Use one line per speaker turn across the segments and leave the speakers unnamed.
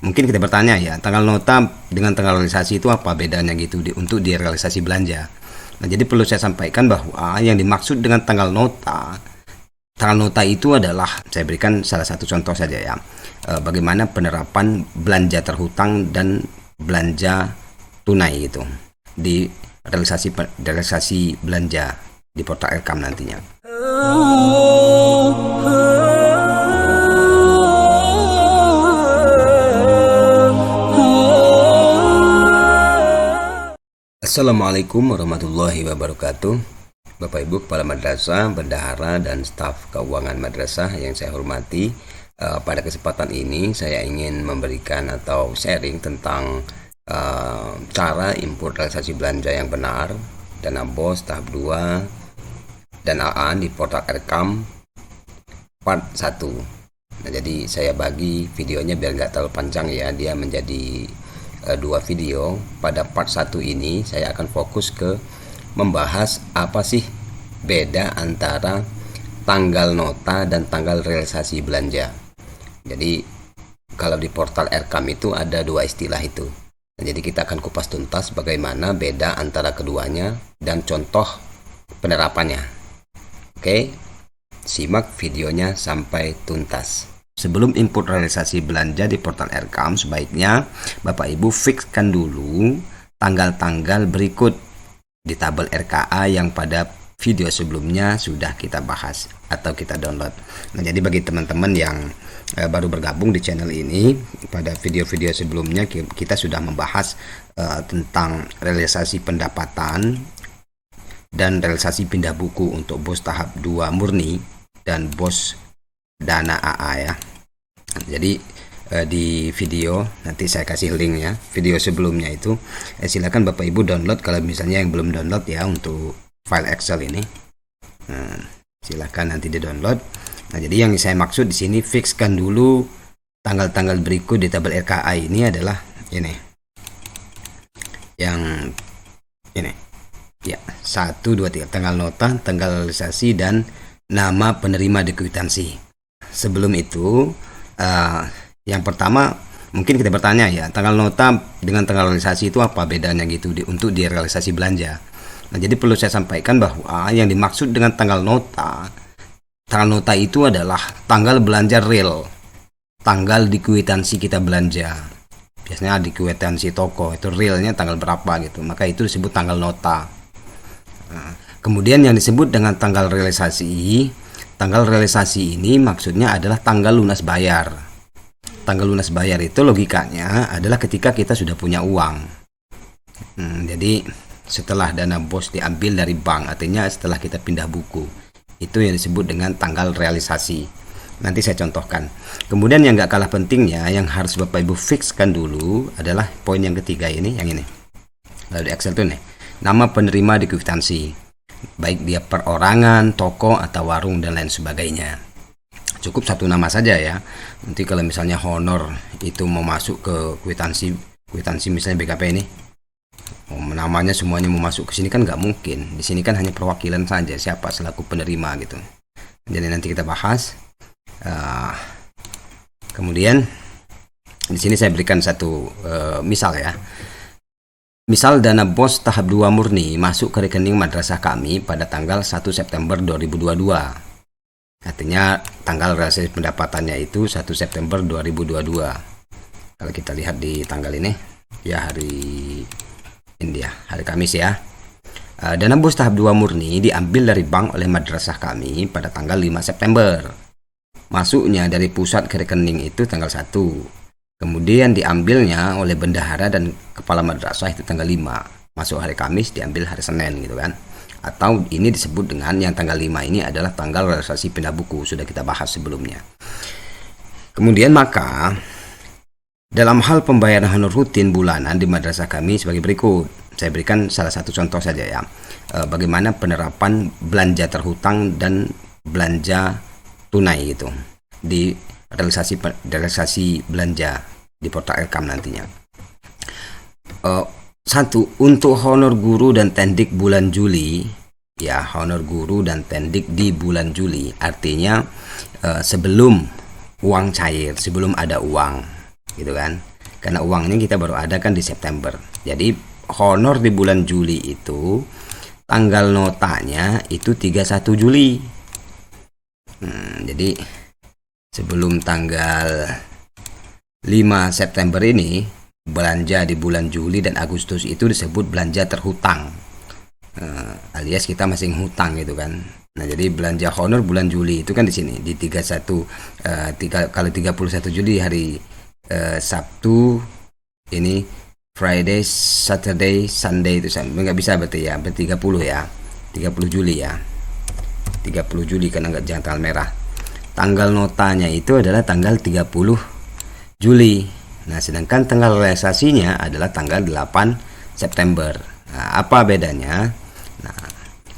mungkin kita bertanya ya, tanggal nota dengan tanggal realisasi itu apa bedanya gitu untuk di realisasi belanja. Nah, jadi perlu saya sampaikan bahwa yang dimaksud dengan tanggal nota itu adalah, saya berikan salah satu contoh saja ya, bagaimana penerapan belanja terhutang dan belanja tunai gitu di realisasi belanja di portal Elkam nantinya. Assalamualaikum warahmatullahi wabarakatuh. Bapak Ibu Kepala Madrasah, Bendahara, dan staf keuangan madrasah yang saya hormati, pada kesempatan ini saya ingin memberikan atau sharing tentang cara input realisasi belanja yang benar, dana BOS tahap 2 dan AA di portal Elkam part 1. Nah, jadi saya bagi videonya biar nggak terlalu panjang ya, dia menjadi dua video. Pada part 1 ini saya akan fokus ke membahas apa sih beda antara tanggal nota dan tanggal realisasi belanja. Jadi kalau di portal Elkam itu ada dua istilah itu. Nah, jadi kita akan kupas tuntas bagaimana beda antara keduanya dan contoh penerapannya. Oke, simak videonya sampai tuntas. Sebelum input realisasi belanja di portal Elkam, sebaiknya Bapak Ibu fikskan dulu tanggal-tanggal berikut di tabel RKA yang pada video sebelumnya sudah kita bahas atau kita download. Nah, jadi bagi teman-teman yang baru bergabung di channel ini, pada video-video sebelumnya kita sudah membahas tentang realisasi pendapatan dan realisasi pindah buku untuk BOS tahap 2 murni dan BOS dana AA ya. Jadi di video nanti saya kasih link ya, video sebelumnya itu silakan Bapak Ibu download kalau misalnya yang belum download ya untuk file Excel ini. Nah, silakan nanti di download. Nah, jadi yang saya maksud di sini, fixkan dulu tanggal-tanggal berikut di tabel RKA ini adalah ini. Yang ini. Ya, 1 2 3 tanggal nota, tanggal realisasi, dan nama penerima di kwitansi. Sebelum itu, yang pertama mungkin kita bertanya ya, tanggal nota dengan tanggal realisasi itu apa bedanya gitu untuk di realisasi belanja. Nah, jadi perlu saya sampaikan bahwa yang dimaksud dengan tanggal nota itu adalah tanggal belanja real, tanggal di kwitansi kita belanja. Biasanya di kwitansi toko itu realnya tanggal berapa gitu, maka itu disebut tanggal nota. Nah, kemudian yang disebut dengan tanggal realisasi ini maksudnya adalah tanggal lunas bayar. Tanggal lunas bayar itu logikanya adalah ketika kita sudah punya uang. Jadi setelah dana BOS diambil dari bank, artinya setelah kita pindah buku, itu yang disebut dengan tanggal realisasi. Nanti saya contohkan. Kemudian yang gak kalah pentingnya, yang harus Bapak Ibu fixkan dulu adalah poin yang ketiga ini, yang ini. Lalu di Excel tuh nih, nama penerima di kwitansi, baik dia perorangan, toko, atau warung, dan lain sebagainya. Cukup satu nama saja ya. Nanti kalau misalnya honor itu mau masuk ke kwitansi misalnya BKP ini, namanya semuanya mau masuk ke sini kan nggak mungkin. Di sini kan hanya perwakilan saja, siapa selaku penerima gitu. Jadi nanti kita bahas. Kemudian di sini saya berikan satu misal ya. Misal dana BOS tahap 2 murni masuk ke rekening madrasah kami pada tanggal 1 September 2022. Artinya tanggal realisasi pendapatannya itu 1 September 2022. Kalau kita lihat di tanggal ini ya, hari Kamis ya. Dana BOS tahap 2 murni diambil dari bank oleh madrasah kami pada tanggal 5 September. Masuknya dari pusat ke rekening itu tanggal 1. Kemudian diambilnya oleh bendahara dan kepala madrasah itu tanggal 5. Masuk hari Kamis, diambil hari Senin gitu kan. Atau ini disebut dengan yang tanggal 5 ini adalah tanggal realisasi pindah buku, sudah kita bahas sebelumnya. Kemudian maka dalam hal pembayaran honor rutin bulanan di madrasah kami sebagai berikut. Saya berikan salah satu contoh saja ya, bagaimana penerapan belanja terhutang dan belanja tunai gitu di realisasi belanja di portal Elkam nantinya. 1. Untuk honor guru dan tendik bulan Juli ya, honor guru dan tendik di bulan Juli artinya sebelum uang cair, sebelum ada uang gitu kan. karena uangnya kita baru ada kan di September. Jadi honor di bulan Juli itu tanggal notanya itu 31 Juli. Jadi sebelum tanggal 5 September ini, belanja di bulan Juli dan Agustus itu disebut belanja terhutang, alias kita masih hutang gitu kan. Nah, jadi belanja honor bulan Juli itu kan di sini di 31 Juli hari Sabtu ini, Friday, Saturday, Sunday itu nggak bisa berarti ya, berarti 30 ya, 30 Juli ya, 30 Juli karena nggak jangan tanggal merah. Tanggal notanya itu adalah tanggal 30 Juli. Nah, sedangkan tanggal realisasinya adalah tanggal 8 September. Nah, apa bedanya? Nah,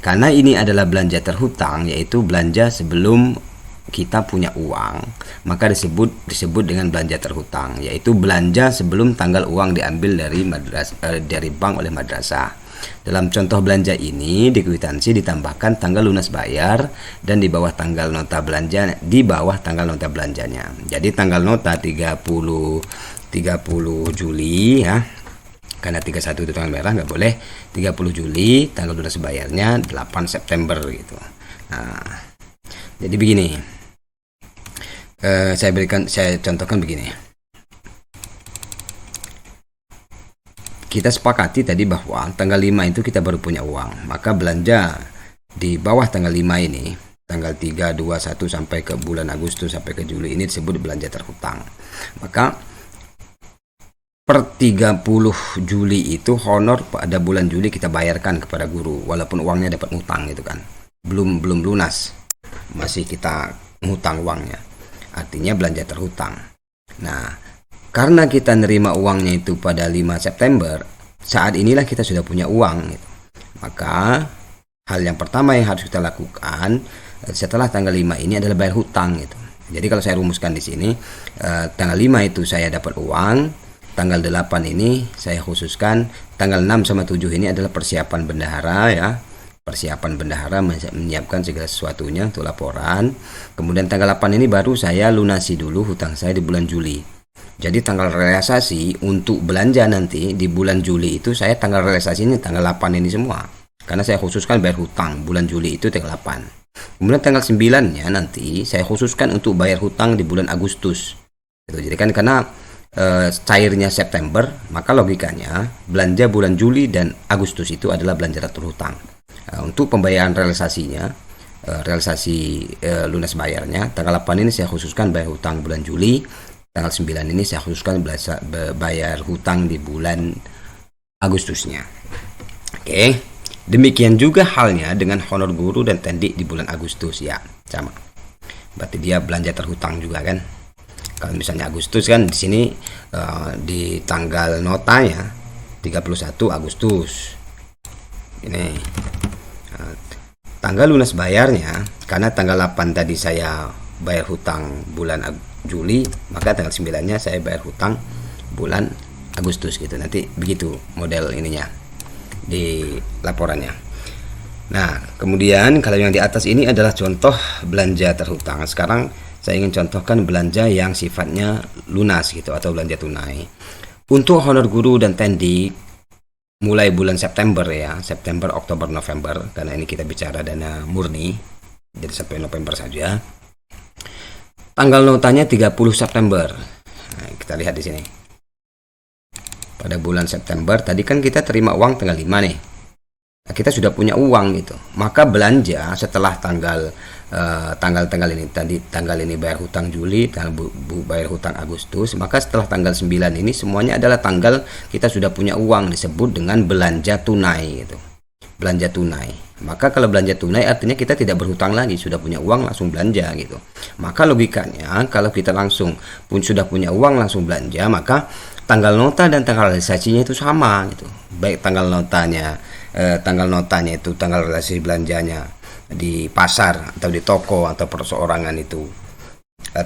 karena ini adalah belanja terhutang, yaitu belanja sebelum kita punya uang, maka disebut dengan belanja terhutang, yaitu belanja sebelum tanggal uang diambil dari bank oleh madrasah. Dalam contoh belanja ini di kwitansi ditambahkan tanggal lunas bayar dan di bawah tanggal nota belanja belanjanya. Jadi tanggal nota 30 Juli ya. Karena 31 itu tanggal merah, nggak boleh. 30 Juli, tanggal lunas bayarnya 8 September gitu. Nah, jadi begini. Saya contohkan begini. Kita sepakati tadi bahwa tanggal 5 itu kita baru punya uang, maka belanja di bawah tanggal 5 ini, tanggal 3, 2, 1 sampai ke bulan Agustus sampai ke Juli ini disebut belanja terhutang. Maka per 30 Juli itu honor pada bulan Juli kita bayarkan kepada guru, walaupun uangnya dapat ngutang gitu kan, belum lunas, masih kita ngutang uangnya, artinya belanja terhutang. Nah, karena kita nerima uangnya itu pada 5 September, saat inilah kita sudah punya uang gitu. Maka hal yang pertama yang harus kita lakukan setelah tanggal 5 ini adalah bayar hutang gitu. Jadi kalau saya rumuskan di sini, tanggal 5 itu saya dapat uang, tanggal 8 ini saya khususkan, tanggal 6 sama 7 ini adalah persiapan bendahara ya. Persiapan bendahara menyiapkan segala sesuatunya untuk laporan. Kemudian tanggal 8 ini baru saya lunasi dulu hutang saya di bulan Juli. Jadi tanggal realisasi untuk belanja nanti di bulan Juli itu saya tanggal realisasinya tanggal 8 ini semua. Karena saya khususkan bayar hutang bulan Juli itu tanggal 8. Kemudian tanggal 9-nya nanti saya khususkan untuk bayar hutang di bulan Agustus. Jadi kan karena cairnya September, maka logikanya belanja bulan Juli dan Agustus itu adalah belanja terhutang. Untuk pembayaran realisasinya, lunas bayarnya, tanggal 8 ini saya khususkan bayar hutang bulan Juli, tanggal 9 ini saya khususkan bayar hutang di bulan Agustusnya. Oke, demikian juga halnya dengan honor guru dan tendik di bulan Agustus ya, sama. Berarti dia belanja terhutang juga kan. Kalau misalnya Agustus kan di sini di tanggal notanya 31 Agustus. Ini tanggal lunas bayarnya, karena tanggal 8 tadi saya bayar hutang bulan Juli, maka tanggal 9-nya saya bayar hutang bulan Agustus gitu. Nanti begitu model ininya di laporannya. Nah, kemudian kalau yang di atas ini adalah contoh belanja terhutang. Sekarang saya ingin contohkan belanja yang sifatnya lunas gitu atau belanja tunai. Untuk honor guru dan tendik mulai bulan September ya, September, Oktober, November, karena ini kita bicara dana murni, jadi sampai November saja. Tanggal notanya 30 September. Nah, kita lihat di sini. Pada bulan September tadi kan kita terima uang tanggal 5 nih. Nah, kita sudah punya uang gitu. Maka belanja setelah tanggal ini tadi, tanggal ini bayar hutang Juli, tanggal bayar hutang Agustus, maka setelah tanggal 9 ini semuanya adalah tanggal kita sudah punya uang, disebut dengan belanja tunai gitu. Belanja tunai. Maka kalau belanja tunai artinya kita tidak berhutang lagi, sudah punya uang langsung belanja gitu. Maka logikanya kalau kita sudah punya uang langsung belanja, maka tanggal nota dan tanggal realisasinya itu sama gitu. Baik tanggal notanya itu tanggal realisasi belanjanya di pasar atau di toko atau perseorangan itu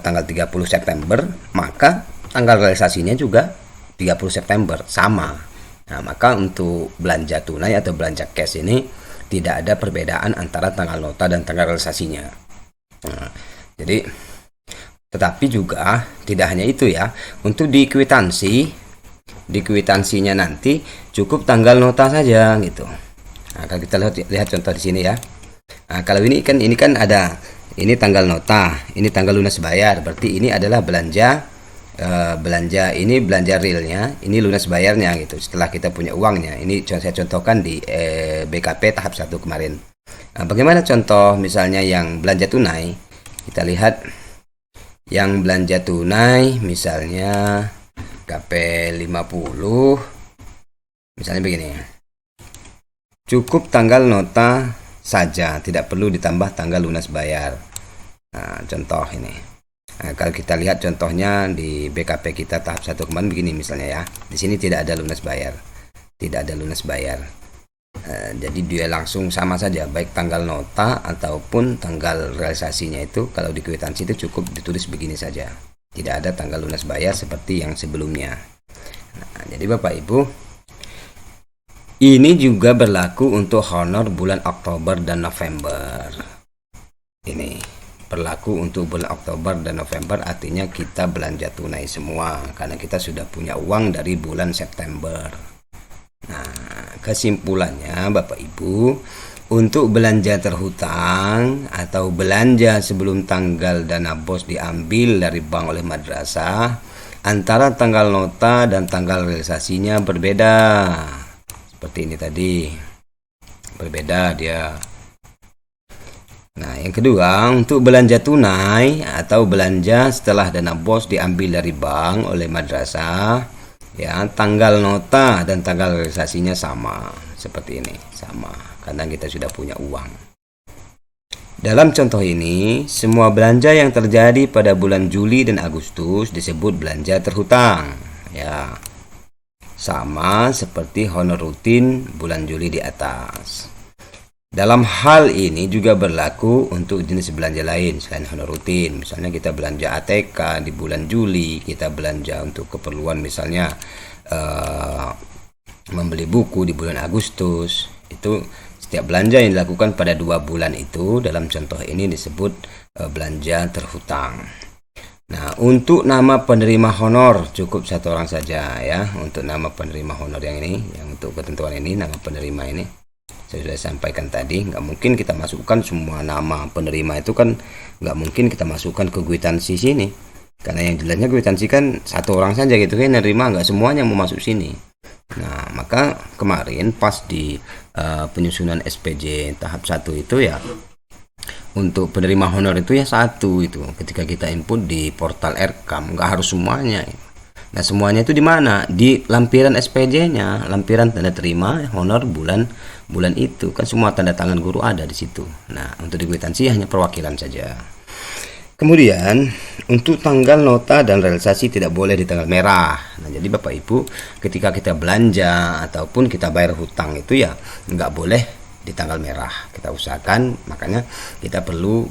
tanggal 30 September, maka tanggal realisasinya juga 30 September sama. Nah, maka untuk belanja tunai atau belanja cash ini tidak ada perbedaan antara tanggal nota dan tanggal realisasinya. Nah, jadi tetapi juga tidak hanya itu ya, untuk di kwitansi di kwitansinya nanti cukup tanggal nota saja gitu. Nah, kalau kita lihat contoh di sini ya. Nah, kalau ini kan ada ini tanggal nota, ini tanggal lunas bayar. Berarti ini adalah belanja ini belanja realnya, ini lunas bayarnya gitu. Setelah kita punya uangnya. Ini saya contohkan di BKP tahap 1 kemarin. Nah, bagaimana contoh misalnya yang belanja tunai? Kita lihat yang belanja tunai misalnya KP50 misalnya begini. Cukup tanggal nota saja, tidak perlu ditambah tanggal lunas bayar. Nah, contoh ini. Nah, kalau kita lihat contohnya di BKP kita tahap 1 kemarin begini misalnya ya. Di sini tidak ada lunas bayar. Tidak ada lunas bayar. Jadi dia langsung sama saja, baik tanggal nota ataupun tanggal realisasinya itu kalau di kwitansi itu cukup ditulis begini saja, tidak ada tanggal lunas bayar seperti yang sebelumnya. Nah, jadi Bapak Ibu, ini juga berlaku untuk honor bulan Oktober dan November. Ini berlaku untuk bulan Oktober dan November, artinya kita belanja tunai semua karena kita sudah punya uang dari bulan September. Nah, kesimpulannya Bapak Ibu, untuk belanja terhutang atau belanja sebelum tanggal dana bos diambil dari bank oleh madrasah, antara tanggal nota dan tanggal realisasinya berbeda. Seperti ini tadi, berbeda dia. Nah, yang kedua, untuk belanja tunai atau belanja setelah dana bos diambil dari bank oleh madrasah, ya, tanggal nota dan tanggal realisasinya sama seperti ini, sama karena kita sudah punya uang. Dalam contoh ini, semua belanja yang terjadi pada bulan Juli dan Agustus disebut belanja terhutang, ya, sama seperti honor rutin bulan Juli di atas. Dalam hal ini juga berlaku untuk jenis belanja lain selain honor rutin. Misalnya kita belanja ATK di bulan Juli, kita belanja untuk keperluan misalnya membeli buku di bulan Agustus. Itu setiap belanja yang dilakukan pada 2 bulan itu dalam contoh ini disebut belanja terhutang. Nah, untuk nama penerima honor cukup 1 orang saja ya. Untuk nama penerima honor yang ini, yang untuk ketentuan ini, nama penerima ini saya sudah sampaikan tadi, nggak mungkin kita masukkan semua nama penerima itu kan nggak mungkin kita masukkan ke kwitansi sini, karena yang jelasnya kwitansi kan 1 orang saja gitu kan nerima, nggak semuanya mau masuk sini. Nah, maka kemarin pas di penyusunan SPJ tahap 1 itu ya, untuk penerima honor itu ya 1 itu ketika kita input di portal Erkam, nggak harus semuanya. Nah, semuanya itu di mana? Di lampiran SPJ-nya, lampiran tanda terima honor bulan itu kan semua tanda tangan guru ada di situ. Nah, untuk di kwitansi hanya perwakilan saja. Kemudian untuk tanggal nota dan realisasi tidak boleh di tanggal merah. Nah, jadi Bapak Ibu ketika kita belanja ataupun kita bayar hutang itu ya nggak boleh di tanggal merah. Kita usahakan, makanya kita perlu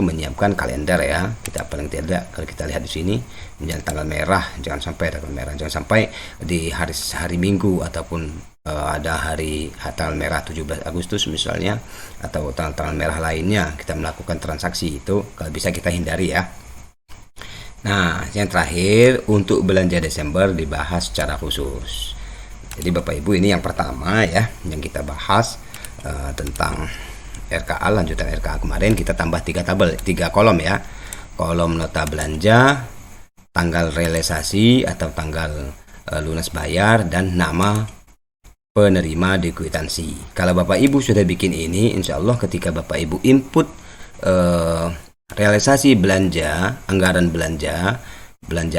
menyiapkan kalender ya. Kita paling tidak kalau kita lihat di sini jangan tanggal merah, jangan sampai tanggal merah, jangan sampai di hari Minggu ataupun ada tanggal merah 17 Agustus misalnya atau tanggal merah lainnya kita melakukan transaksi, itu kalau bisa kita hindari ya. Nah, yang terakhir untuk belanja Desember dibahas secara khusus. Jadi Bapak Ibu, ini yang pertama ya yang kita bahas tentang RKA, lanjutan RKA kemarin kita tambah 3 kolom ya. Kolom nota belanja, tanggal realisasi atau tanggal lunas bayar, dan nama penerima di kwitansi. Kalau Bapak Ibu sudah bikin ini, insya Allah ketika Bapak Ibu input realisasi belanja, anggaran belanja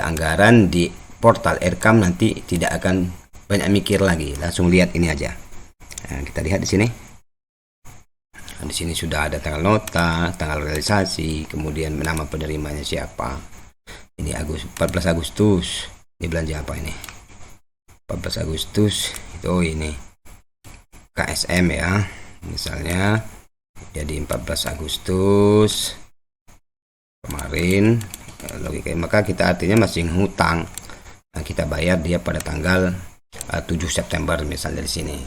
anggaran di portal Erkam, nanti tidak akan banyak mikir lagi, langsung lihat ini aja. Nah, kita lihat di sini. Di sini sudah ada tanggal nota, tanggal realisasi, kemudian nama penerimanya siapa. Ini 14 Agustus. Ini belanja apa ini? 14 Agustus itu ini KSM ya. Misalnya jadi 14 Agustus kemarin logika, maka kita artinya masih hutang. Nah, kita bayar dia pada tanggal 7 September misalnya di sini.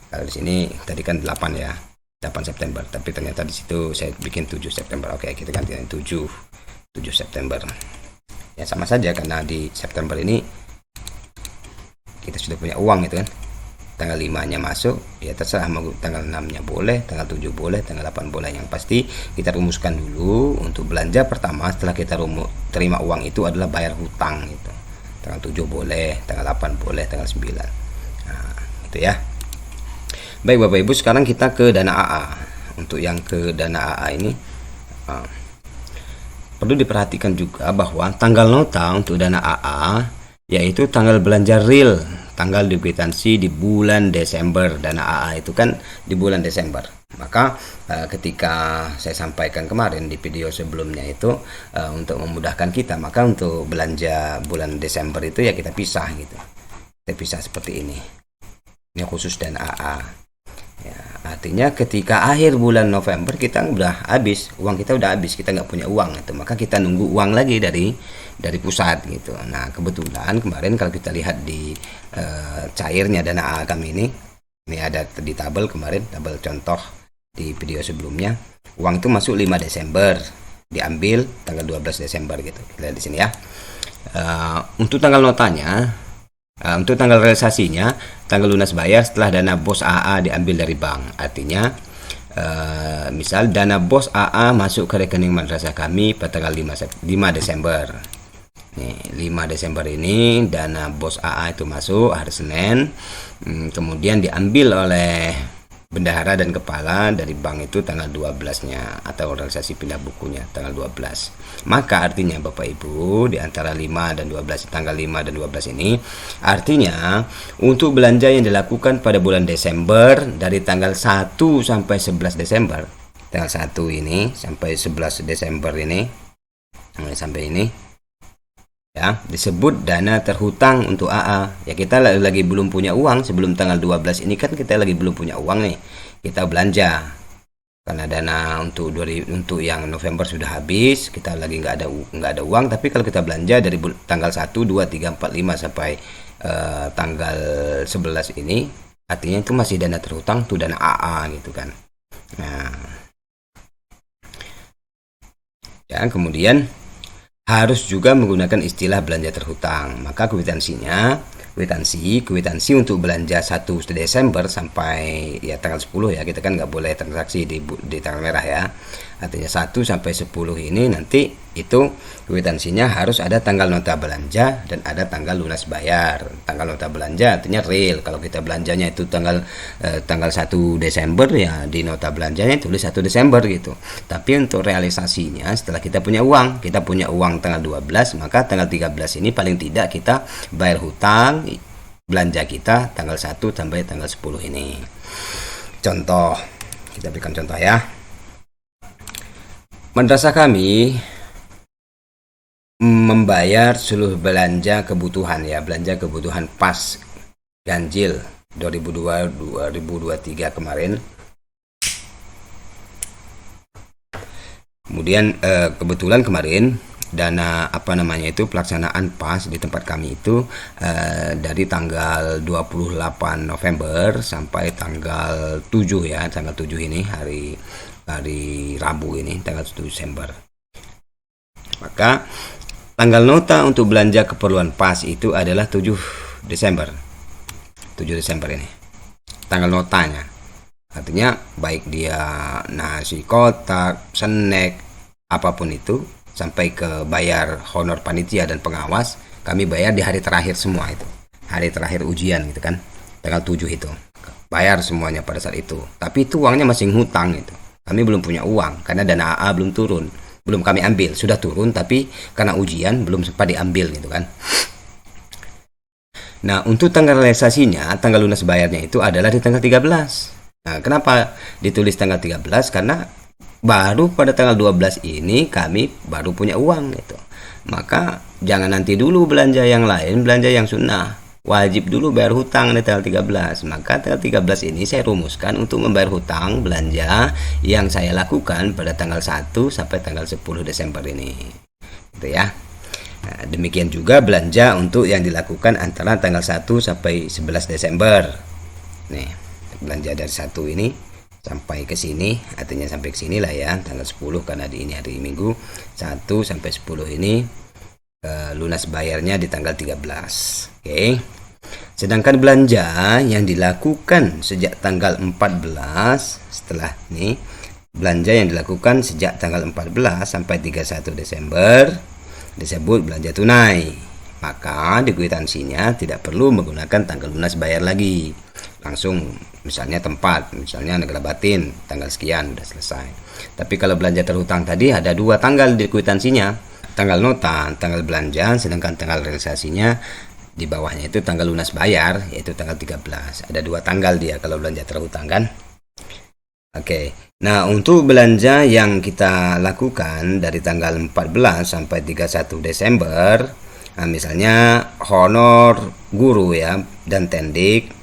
Kalau di sini tadi kan 8 ya. 8 September, tapi ternyata di situ saya bikin 7 September. Oke, kita ganti 7 September. Ya sama saja karena di September ini sudah punya uang gitu kan. Tanggal 5-nya masuk, ya terserah mau tanggal 6-nya boleh, tanggal 7 boleh, tanggal 8 boleh. Yang pasti kita rumuskan dulu untuk belanja pertama setelah kita terima uang itu adalah bayar hutang gitu. Tanggal 7 boleh, tanggal 8 boleh, tanggal 9. Nah, itu ya. Baik Bapak Ibu, sekarang kita ke dana AA. Untuk yang ke dana AA ini perlu diperhatikan juga bahwa tanggal nota untuk dana AA yaitu tanggal belanja real, tanggal di kwitansi di bulan Desember. Dana AA itu kan di bulan Desember. Maka ketika saya sampaikan kemarin di video sebelumnya itu untuk memudahkan kita, maka untuk belanja bulan Desember itu ya kita pisah gitu. Kita pisah seperti ini. Ini khusus dana AA. Ya, artinya ketika akhir bulan November kita udah habis, uang kita udah habis, kita nggak punya uang itu, maka kita nunggu uang lagi dari pusat gitu. Nah kebetulan kemarin kalau kita lihat di cairnya dana AA kami ini ada di tabel kemarin, tabel contoh di video sebelumnya, uang itu masuk 5 Desember, diambil tanggal 12 Desember gitu. Kita lihat di sini ya. Untuk tanggal notanya, untuk tanggal realisasinya, tanggal lunas bayar setelah dana bos AA diambil dari bank. Artinya misal dana bos AA masuk ke rekening madrasah kami pada tanggal 5 Desember. Nih, 5 Desember ini dana bos AA itu masuk hari Senin, kemudian diambil oleh bendahara dan kepala dari bank itu tanggal 12-nya atau realisasi pindah bukunya tanggal 12. Maka artinya Bapak Ibu di antara 5 dan 12, tanggal 5 dan 12 ini artinya untuk belanja yang dilakukan pada bulan Desember dari tanggal 1 sampai 11 Desember. Tanggal 1 ini sampai 11 Desember ini sampai ini ya disebut dana terhutang untuk AA. Ya kita lagi belum punya uang sebelum tanggal 12 ini kan, kita lagi belum punya uang nih, kita belanja karena dana untuk yang November sudah habis, kita lagi nggak ada uang. Tapi kalau kita belanja dari tanggal 1, 2, 3, 4, 5 sampai tanggal 11 ini, artinya itu masih dana terhutang tuh, dana AA gitu kan. Nah ya kemudian harus juga menggunakan istilah belanja terhutang. Maka kwitansi untuk belanja 1 Desember sampai ya tanggal 10 ya, kita kan nggak boleh transaksi di tanggal merah ya. Artinya 1 sampai 10 ini nanti itu kwitansinya harus ada tanggal nota belanja dan ada tanggal lunas bayar. Tanggal nota belanja artinya real. Kalau kita belanjanya itu tanggal 1 Desember ya di nota belanjanya tulis 1 Desember gitu. Tapi untuk realisasinya setelah kita punya uang tanggal 12, maka tanggal 13 ini paling tidak kita bayar hutang belanja kita tanggal 1 sampai tanggal 10 ini. Contoh, kita berikan contoh ya. Madrasah kami membayar seluruh belanja kebutuhan ya, belanja kebutuhan pas ganjil 2023 kemarin. Kemudian kebetulan kemarin dana pelaksanaan pas di tempat kami itu dari tanggal 28 November sampai tanggal 7 ya, tanggal 7 ini hari Rabu ini tanggal 1 Desember. Maka tanggal nota untuk belanja keperluan pas itu adalah 7 Desember ini tanggal notanya. Artinya baik dia nasi kotak, snack, apapun itu, sampai ke bayar honor panitia dan pengawas, kami bayar di hari terakhir semua itu, hari terakhir ujian gitu kan, tanggal 7 itu bayar semuanya pada saat itu. Tapi itu uangnya masih ngutang itu, kami belum punya uang karena dana AA belum turun, belum kami ambil. Sudah turun tapi karena ujian belum sempat diambil gitu kan. Nah untuk tanggal realisasinya, tanggal lunas bayarnya itu adalah di tanggal 13. Nah kenapa ditulis tanggal 13? Karena baru pada tanggal 12 ini kami baru punya uang gitu. Maka jangan nanti dulu belanja yang lain, belanja yang sunnah. Wajib dulu bayar hutang di tanggal 13. Maka tanggal 13 ini saya rumuskan untuk membayar hutang belanja yang saya lakukan pada tanggal 1 sampai tanggal 10 Desember ini. Gitu ya. Nah, demikian juga belanja untuk yang dilakukan antara tanggal 1 sampai 11 Desember. Nih, belanja dari 1 ini sampai ke sini, artinya sampai ke sini lah ya, tanggal 10 karena di ini hari Minggu. 1 sampai 10 ini lunas bayarnya di tanggal 13. Oke. Sedangkan belanja yang dilakukan sejak tanggal 14 setelah nih, belanja yang dilakukan sejak tanggal 14 sampai 31 Desember disebut belanja tunai. Maka di kwitansinya tidak perlu menggunakan tanggal lunas bayar lagi. Langsung misalnya tempat, misalnya Negara Batin, tanggal sekian udah selesai. Tapi kalau belanja terhutang tadi ada dua tanggal di kwitansinya, tanggal nota, tanggal belanja, sedangkan tanggal realisasinya di bawahnya itu tanggal lunas bayar, yaitu tanggal 13. Ada dua tanggal dia kalau belanja terhutang kan. Oke. Nah, untuk belanja yang kita lakukan dari tanggal 14 sampai 31 Desember, nah misalnya honor guru ya dan tendik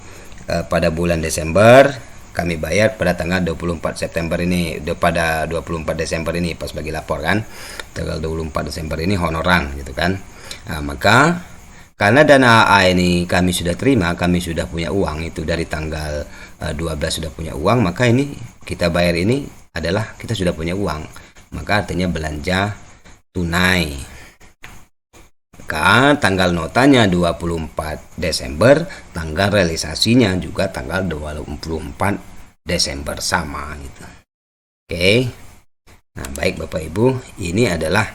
pada bulan Desember kami bayar pada tanggal 24 September ini, pada 24 Desember ini pas bagi lapor kan. Tanggal 24 Desember ini honoran gitu kan. Nah, maka karena dana AA ini kami sudah terima, kami sudah punya uang itu dari tanggal 12 sudah punya uang, maka ini kita bayar ini adalah kita sudah punya uang. Maka artinya belanja tunai. Maka tanggal notanya 24 Desember, tanggal realisasinya juga tanggal 24 Desember sama gitu. Oke. Nah, baik Bapak Ibu, ini adalah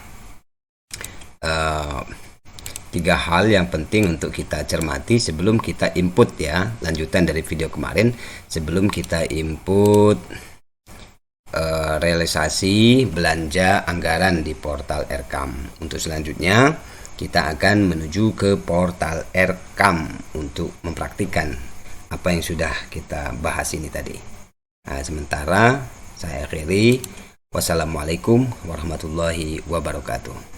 tiga hal yang penting untuk kita cermati sebelum kita input ya. Lanjutan dari video kemarin, sebelum kita input realisasi belanja anggaran di portal RKAM. Untuk selanjutnya kita akan menuju ke portal RKAM untuk mempraktikkan apa yang sudah kita bahas ini tadi. Nah, sementara saya akhiri. Wassalamualaikum warahmatullahi wabarakatuh.